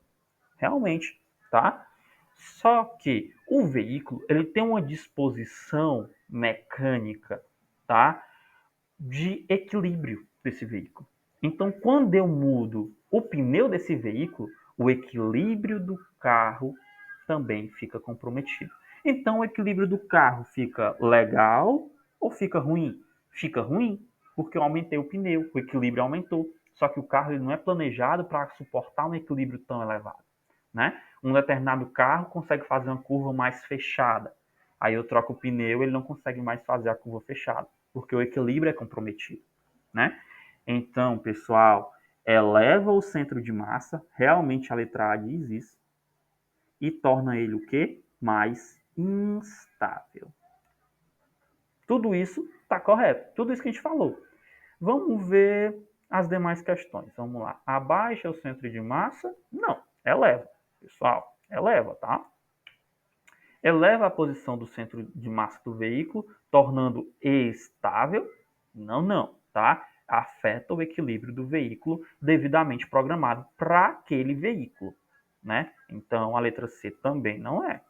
Realmente, tá? Só que o veículo, ele tem uma disposição mecânica, tá? De equilíbrio desse veículo. Então, quando eu mudo o pneu desse veículo, o equilíbrio do carro também fica comprometido. Então, o equilíbrio do carro fica legal ou fica ruim? Fica ruim, porque eu aumentei o pneu, o equilíbrio aumentou. Só que o carro ele não é planejado para suportar um equilíbrio tão elevado, né? Um determinado carro consegue fazer uma curva mais fechada. Aí eu troco o pneu, ele não consegue mais fazer a curva fechada, porque o equilíbrio é comprometido, né? Então, pessoal, eleva o centro de massa, realmente a letra A diz isso, e torna ele o quê? Mais instável. Tudo isso está correto, tudo isso que a gente falou. Vamos ver as demais questões. Vamos lá. Abaixa o centro de massa? Não, eleva, pessoal, eleva, tá? Eleva a posição do centro de massa do veículo, tornando estável? Não, não, tá? Afeta o equilíbrio do veículo devidamente programado para aquele veículo, né? Então a letra C também não é.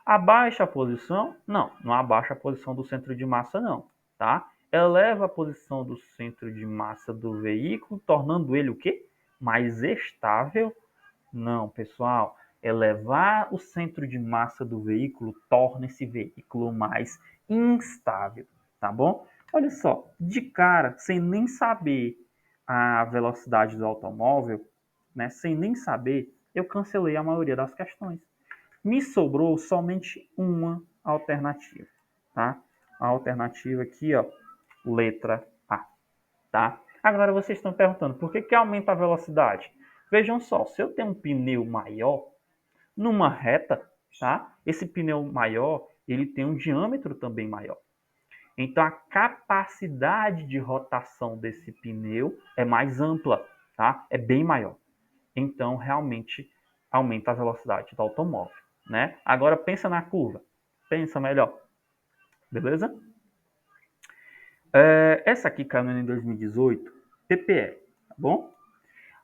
Abaixa a posição? Não, não abaixa a posição do centro de massa não, tá? Eleva a posição do centro de massa do veículo, tornando ele o quê? Mais estável? Não, pessoal. Elevar o centro de massa do veículo torna esse veículo mais instável, tá bom? Olha só, de cara, sem nem saber a velocidade do automóvel, né, sem nem saber, eu cancelei a maioria das questões. Me sobrou somente uma alternativa, tá? A alternativa aqui, ó, letra A, tá? Agora vocês estão perguntando, por que que aumenta a velocidade? Vejam só, se eu tenho um pneu maior, numa reta, tá? Esse pneu maior, ele tem um diâmetro também maior. Então a capacidade de rotação desse pneu é mais ampla, tá? É bem maior. Então realmente aumenta a velocidade do automóvel, né? Agora pensa na curva. Pensa melhor. Beleza? Essa aqui caiu no Enem 2018, PPE, tá bom?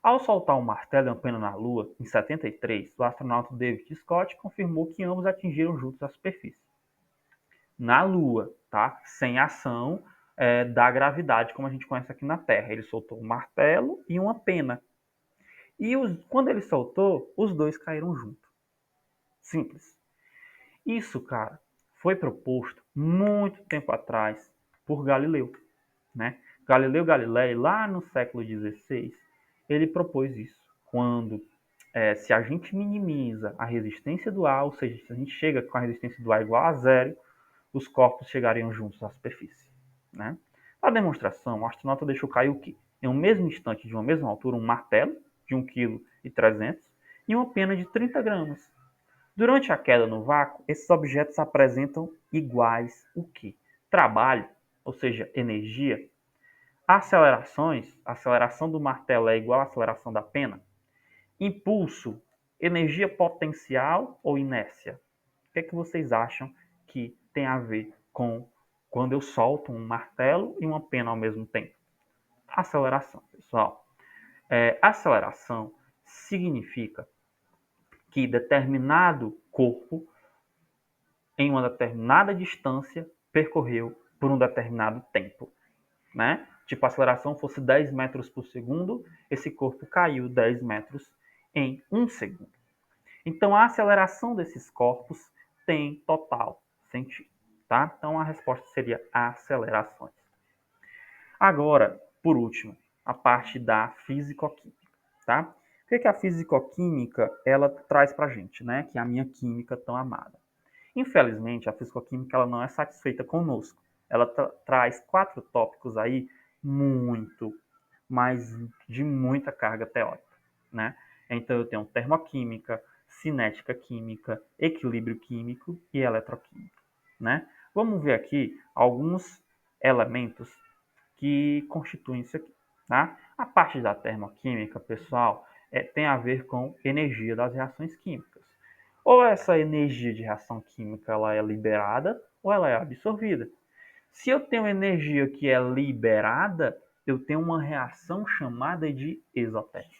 Ao soltar um martelo e uma pena na Lua, em 73, o astronauta David Scott confirmou que ambos atingiram juntos a superfície. Na Lua, tá? Sem ação da gravidade, como a gente conhece aqui na Terra. Ele soltou um martelo e uma pena. E quando ele soltou, os dois caíram junto. Simples. Isso, cara, foi proposto muito tempo atrás por Galileu, né? Galileu Galilei, lá no século XVI, ele propôs isso. Quando, se a gente minimiza a resistência do ar, ou seja, se a gente chega com a resistência do ar igual a zero, os corpos chegariam juntos à superfície, né? Na demonstração, o astronauta deixou cair o quê? Em um mesmo instante, de uma mesma altura, um martelo de 1,3 kg e uma pena de 30 gramas. Durante a queda no vácuo, esses objetos apresentam iguais o quê? Trabalho, ou seja, energia. Acelerações, a aceleração do martelo é igual à aceleração da pena. Impulso, energia potencial ou inércia? O que é que vocês acham que tem a ver com quando eu solto um martelo e uma pena ao mesmo tempo? Aceleração, pessoal. Aceleração significa que determinado corpo, em uma determinada distância, percorreu por um determinado tempo, né? Tipo, a aceleração fosse 10 metros por segundo, esse corpo caiu 10 metros em 1 segundo. Então, a aceleração desses corpos tem total sentido, tá? Então, a resposta seria acelerações. Agora, por último, a parte da fisicoquímica, tá? O que a fisicoquímica ela traz para a gente, né? Que é a minha química tão amada. Infelizmente, a fisicoquímica ela não é satisfeita conosco. Ela traz 4 tópicos aí muito, mas de muita carga teórica, né? Então eu tenho termoquímica, cinética química, equilíbrio químico e eletroquímica, né? Vamos ver aqui alguns elementos que constituem isso aqui, tá? A parte da termoquímica, pessoal, tem a ver com energia das reações químicas. Ou essa energia de reação química ela é liberada ou ela é absorvida. Se eu tenho energia que é liberada, eu tenho uma reação chamada de exotérmica.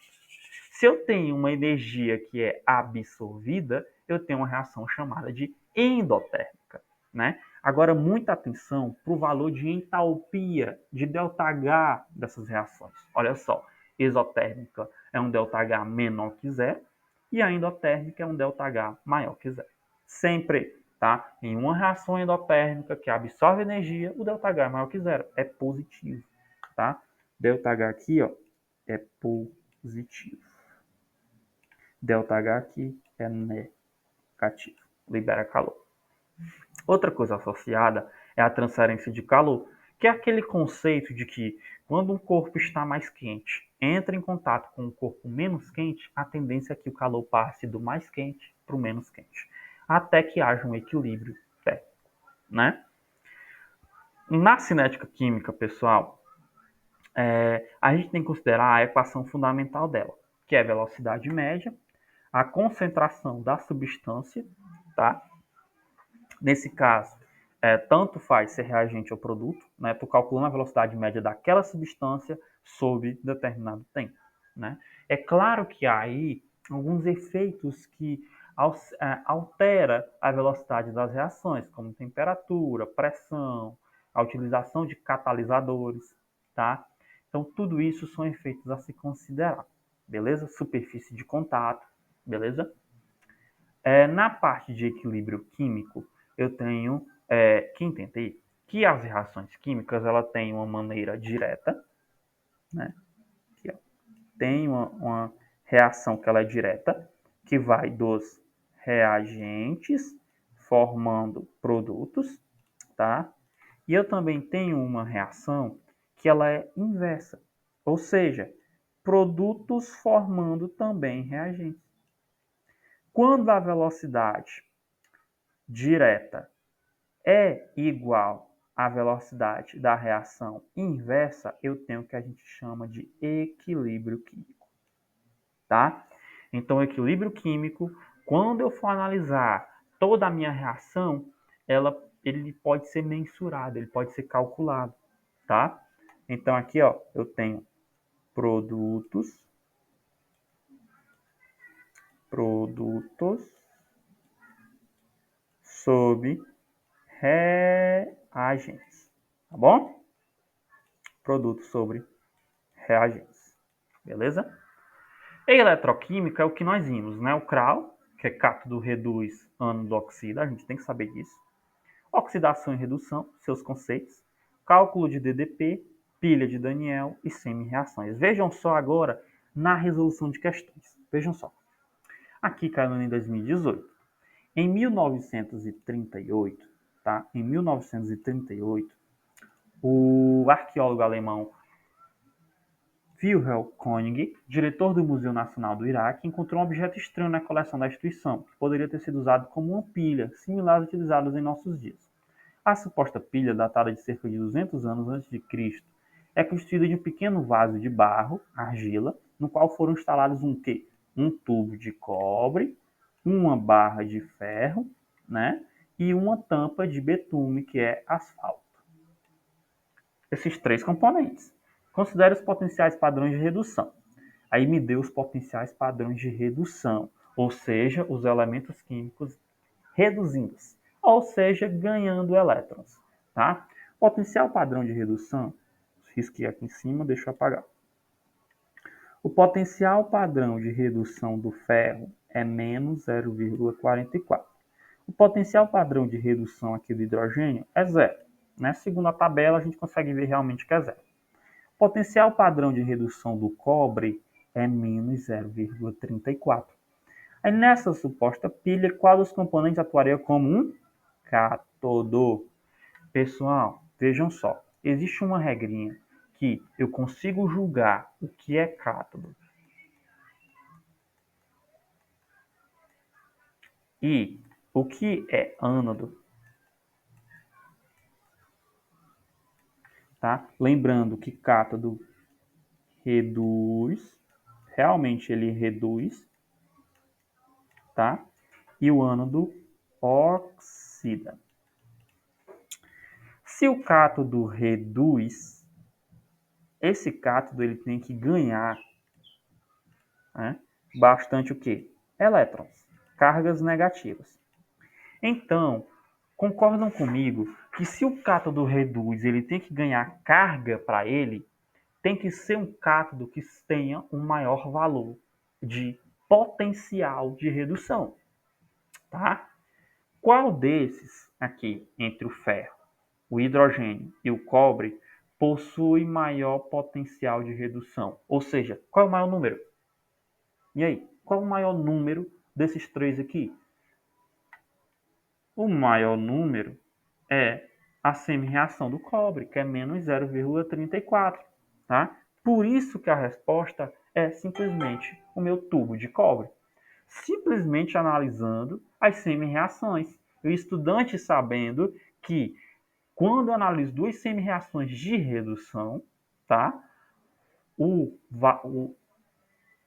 Se eu tenho uma energia que é absorvida, eu tenho uma reação chamada de endotérmica, né? Agora, muita atenção para o valor de entalpia, de ΔH dessas reações. Olha só, exotérmica é um ΔH menor que zero e a endotérmica é um ΔH maior que zero. Sempre, tá? Em uma reação endotérmica que absorve energia, o ΔH é maior que zero. É positivo, tá? ΔH aqui, ó, é positivo. ΔH aqui é negativo, libera calor. Outra coisa associada é a transferência de calor, que é aquele conceito de que quando um corpo está mais quente, entra em contato com um corpo menos quente, a tendência é que o calor passe do mais quente para o menos quente, até que haja um equilíbrio térmico, né? Na cinética química, pessoal, a gente tem que considerar a equação fundamental dela, que é a velocidade média, a concentração da substância, tá? Nesse caso, tanto faz ser reagente ou produto, né? Tu calculando a velocidade média daquela substância sob determinado tempo, né? É claro que há aí alguns efeitos que altera a velocidade das reações, como temperatura, pressão, a utilização de catalisadores, tá? Então, tudo isso são efeitos a se considerar, beleza? Superfície de contato, beleza? Na parte de equilíbrio químico, eu tenho que entender que as reações químicas ela tem uma maneira direta, né? Aqui, ó. Tem uma reação que ela é direta, que vai dos reagentes formando produtos, tá? E eu também tenho uma reação que ela é inversa, ou seja, produtos formando também reagentes. Quando a velocidade direta é igual à velocidade da reação inversa, eu tenho o que a gente chama de equilíbrio químico, tá? Então, o equilíbrio químico, quando eu for analisar toda a minha reação, ele pode ser mensurado, ele pode ser calculado, tá? Então, aqui, ó, eu tenho produtos sob reagentes, tá bom? Produtos sobre reagentes, beleza? E eletroquímica é o que nós vimos, né? O CRAL, que é cátodo reduz ânodo oxida, a gente tem que saber disso. Oxidação e redução, seus conceitos. Cálculo de DDP, pilha de Daniel e semi-reações. Vejam só agora na resolução de questões. Vejam só. Aqui caiu em 2018. Em 1938, tá? Em 1938, o arqueólogo alemão Wilhelm König, diretor do Museu Nacional do Iraque, encontrou um objeto estranho na coleção da instituição, que poderia ter sido usado como uma pilha, similar às utilizadas em nossos dias. A suposta pilha, datada de cerca de 200 anos antes de Cristo, é constituída de um pequeno vaso de barro, argila, no qual foram instalados um quê? Um tubo de cobre, uma barra de ferro, né? E uma tampa de betume, que é asfalto. Esses três componentes. Considere os potenciais padrões de redução. Aí me deu os potenciais padrões de redução, ou seja, os elementos químicos reduzindo-se, ou seja, ganhando elétrons, tá? Potencial padrão de redução, risquei aqui em cima, deixa eu apagar. O potencial padrão de redução do ferro é menos 0,44. O potencial padrão de redução aqui do hidrogênio é zero. Né? Segundo a tabela, a gente consegue ver realmente que é zero. O potencial padrão de redução do cobre é menos 0,34. Aí nessa suposta pilha, qual dos componentes atuaria como um cátodo? Pessoal, vejam só, existe uma regrinha que eu consigo julgar o que é cátodo e o que é ânodo, tá? Lembrando que cátodo reduz, realmente ele reduz, tá? E o ânodo oxida. Se o cátodo reduz, esse cátodo ele tem que ganhar, né, bastante o quê? Elétrons, cargas negativas. Então, concordam comigo que se o cátodo reduz, ele tem que ganhar carga para ele, tem que ser um cátodo que tenha um maior valor de potencial de redução, tá? Qual desses aqui, entre o ferro, o hidrogênio e o cobre, possui maior potencial de redução? Ou seja, qual é o maior número? E aí, qual é o maior número desses três aqui? O maior número é a semi-reação do cobre, que é menos 0,34, tá? Por isso que a resposta é simplesmente o meu tubo de cobre. Simplesmente analisando as semi-reações. O estudante sabendo que quando eu analiso duas semi-reações de redução, tá?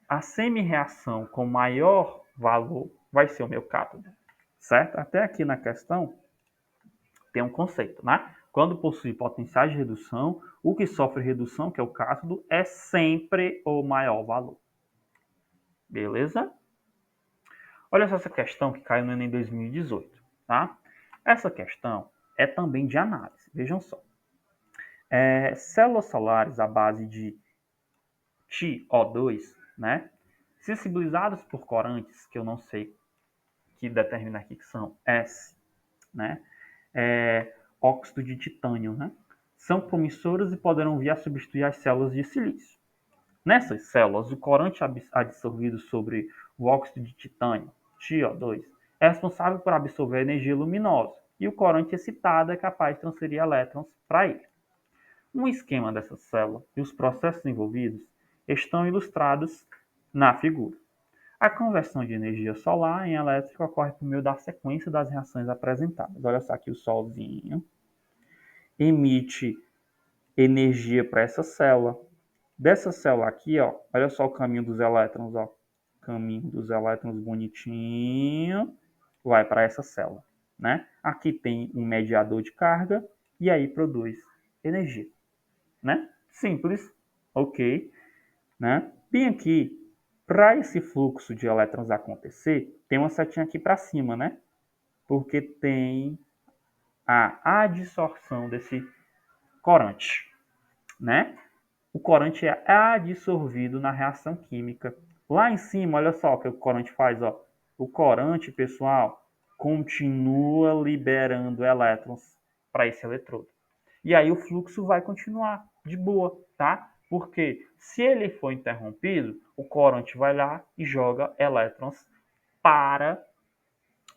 A semi-reação com maior valor vai ser o meu cátodo, certo? Até aqui na questão tem um conceito, né? Quando possui potenciais de redução, o que sofre redução, que é o cátodo, é sempre o maior valor. Beleza? Olha só essa questão que caiu no Enem 2018, tá? Essa questão é também de análise, vejam só. Células solares à base de TiO2, né? Sensibilizadas por corantes, que eu não sei que determina aqui que são S, né? óxido de titânio, né? São promissoras e poderão vir a substituir as células de silício. Nessas células, o corante absorvido sobre o óxido de titânio, TiO2, é responsável por absorver a energia luminosa e o corante excitado é capaz de transferir elétrons para ele. Um esquema dessa célula e os processos envolvidos estão ilustrados na figura. A conversão de energia solar em elétrica ocorre por meio da sequência das reações apresentadas. Olha só aqui o solzinho emite energia para essa célula. Dessa célula aqui, ó, olha só o caminho dos elétrons, ó. Caminho dos elétrons bonitinho, vai para essa célula, né? Aqui tem um mediador de carga e aí produz energia, né? Simples, ok, né? Bem aqui, para esse fluxo de elétrons acontecer, tem uma setinha aqui para cima, né? Porque tem a adsorção desse corante, né? O corante é adsorvido na reação química. Lá em cima, olha só o que o corante faz, ó. O corante, pessoal, continua liberando elétrons para esse eletrodo. E aí o fluxo vai continuar de boa, tá? Porque se ele for interrompido, o corante vai lá e joga elétrons para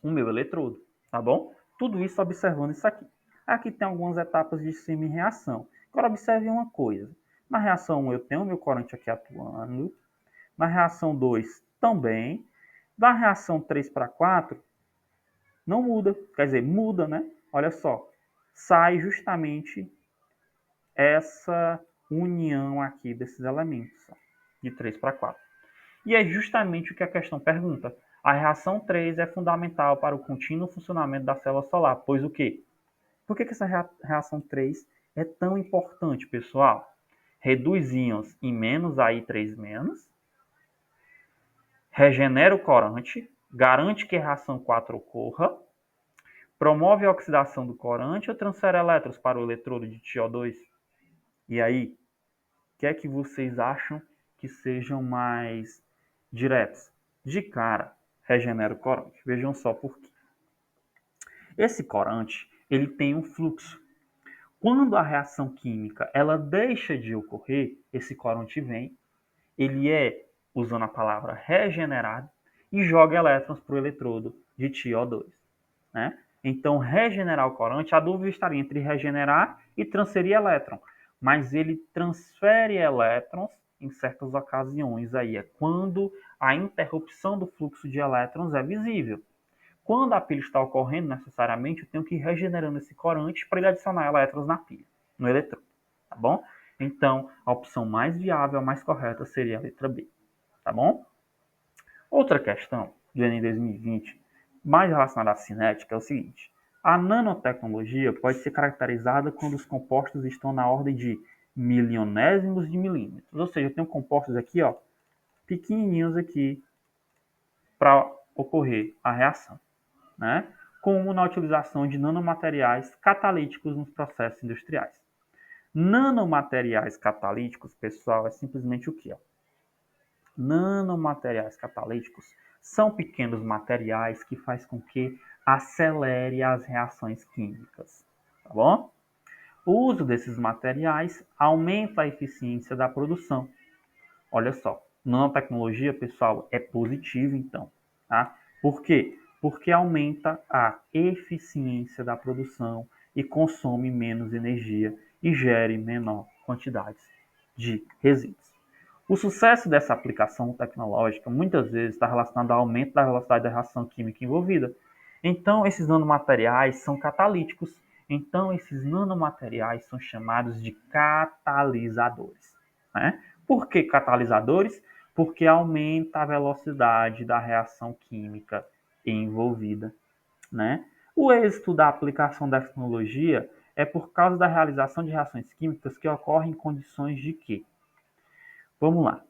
o meu eletrodo, tá bom? Tudo isso observando isso aqui. Aqui tem algumas etapas de semi-reação. Agora observe uma coisa. Na reação 1 eu tenho o meu corante aqui atuando. Na reação 2 também. Da reação 3 para 4 não muda. Quer dizer, muda, né? Olha só. Sai justamente essa união aqui desses elementos. Ó, de 3 para 4. E é justamente o que a questão pergunta. A reação 3 é fundamental para o contínuo funcionamento da célula solar, pois o quê? Por que essa reação 3 é tão importante, pessoal? Reduz íons em menos I3-, regenera o corante, garante que a reação 4 ocorra, promove a oxidação do corante ou transfere elétrons para o eletrodo de TiO2. E aí, o que é que vocês acham que sejam mais diretos? De cara, regenera o corante. Vejam só por quê. Esse corante, ele tem um fluxo. Quando a reação química ela deixa de ocorrer, esse corante vem, ele é, usando a palavra regenerado, e joga elétrons para o eletrodo de TiO2. Né? Então, regenerar o corante, a dúvida estaria entre regenerar e transferir elétron. Mas ele transfere elétrons em certas ocasiões. Aí é quando a interrupção do fluxo de elétrons é visível. Quando a pilha está ocorrendo, necessariamente, eu tenho que ir regenerando esse corante para ele adicionar elétrons na pilha, no eletrodo. Tá bom? Então, a opção mais viável, a mais correta, seria a letra B. Tá bom? Outra questão do Enem 2020, mais relacionada à cinética, é o seguinte. A nanotecnologia pode ser caracterizada quando os compostos estão na ordem de milionésimos de milímetros. Ou seja, eu tenho compostos aqui, ó, pequenininhos aqui, para ocorrer a reação, né? Como na utilização de nanomateriais catalíticos nos processos industriais. Nanomateriais catalíticos, pessoal, é simplesmente o quê? Nanomateriais catalíticos são pequenos materiais que fazem com que acelere as reações químicas, tá bom? O uso desses materiais aumenta a eficiência da produção. Olha só, nanotecnologia, pessoal, é positivo então, tá? Por quê? Porque aumenta a eficiência da produção e consome menos energia e gere menor quantidade de resíduos. O sucesso dessa aplicação tecnológica muitas vezes está relacionado ao aumento da velocidade da reação química envolvida. Então, esses nanomateriais são catalíticos. Então, esses nanomateriais são chamados de catalisadores, né? Por que catalisadores? Porque aumenta a velocidade da reação química envolvida, né? O êxito da aplicação da tecnologia é por causa da realização de reações químicas que ocorrem em condições de quê? Vamos lá.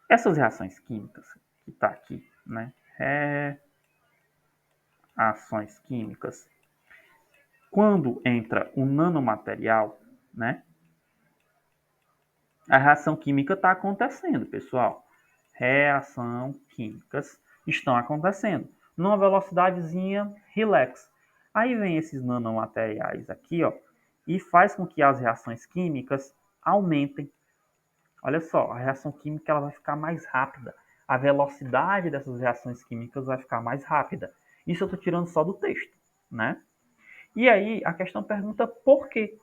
Essas reações químicas que está aqui, né? Reações químicas. Quando entra um nanomaterial, né? A reação química está acontecendo, pessoal. Reações químicas estão acontecendo numa velocidadezinha relax. Aí vem esses nanomateriais aqui, ó, e faz com que as reações químicas aumentem. Olha só, a reação química ela vai ficar mais rápida. A velocidade dessas reações químicas vai ficar mais rápida. Isso eu estou tirando só do texto, né? E aí a questão pergunta por quê?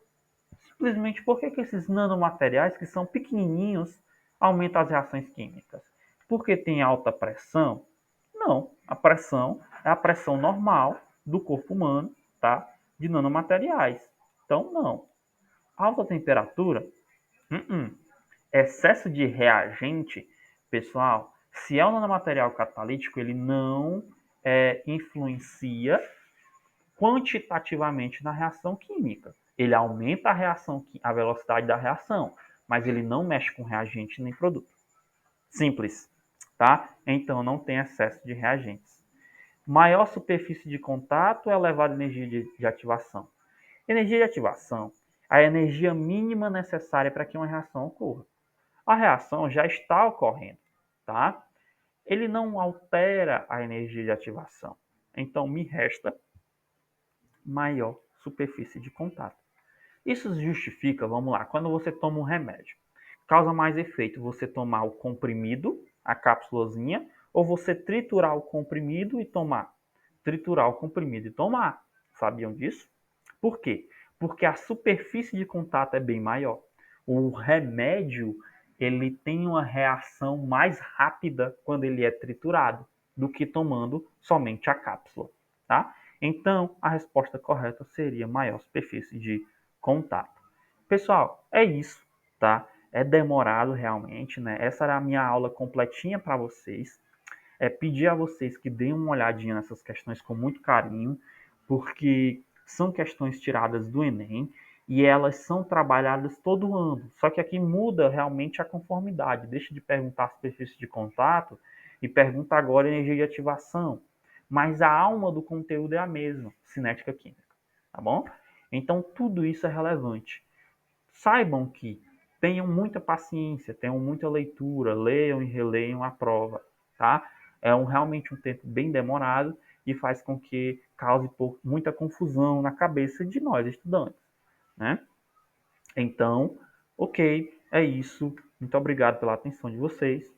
Simplesmente por que esses nanomateriais, que são pequenininhos, aumentam as reações químicas? Porque tem alta pressão? Não, a pressão é a pressão normal do corpo humano, tá? De nanomateriais. Então, não. Alta temperatura? Excesso de reagente, pessoal, se é um nanomaterial catalítico, ele não influencia quantitativamente na reação química. Ele aumenta a velocidade da reação, mas ele não mexe com reagente nem produto. Simples, tá? Então não tem excesso de reagentes. Maior superfície de contato é elevada energia de ativação. Energia de ativação é a energia mínima necessária para que uma reação ocorra. A reação já está ocorrendo, tá? Ele não altera a energia de ativação. Então me resta maior superfície de contato. Isso justifica, vamos lá, quando você toma um remédio, causa mais efeito você tomar o comprimido, a cápsulazinha, ou você triturar o comprimido e tomar? Triturar o comprimido e tomar. Sabiam disso? Por quê? Porque a superfície de contato é bem maior. O remédio, ele tem uma reação mais rápida quando ele é triturado do que tomando somente a cápsula, tá? Então, a resposta correta seria maior superfície de contato. Pessoal, é isso, tá? É demorado realmente, né? Essa era a minha aula completinha para vocês. Pedir a vocês que deem uma olhadinha nessas questões com muito carinho, porque são questões tiradas do Enem e elas são trabalhadas todo ano. Só que aqui muda realmente a conformidade. Deixa de perguntar a superfície de contato e pergunta agora a energia de ativação. Mas a alma do conteúdo é a mesma, cinética química, tá bom? Então tudo isso é relevante. Saibam que tenham muita paciência, tenham muita leitura, leiam e releiam a prova, tá? Realmente um tempo bem demorado e faz com que cause muita confusão na cabeça de nós, estudantes, né? Então, ok, é isso. Muito obrigado pela atenção de vocês.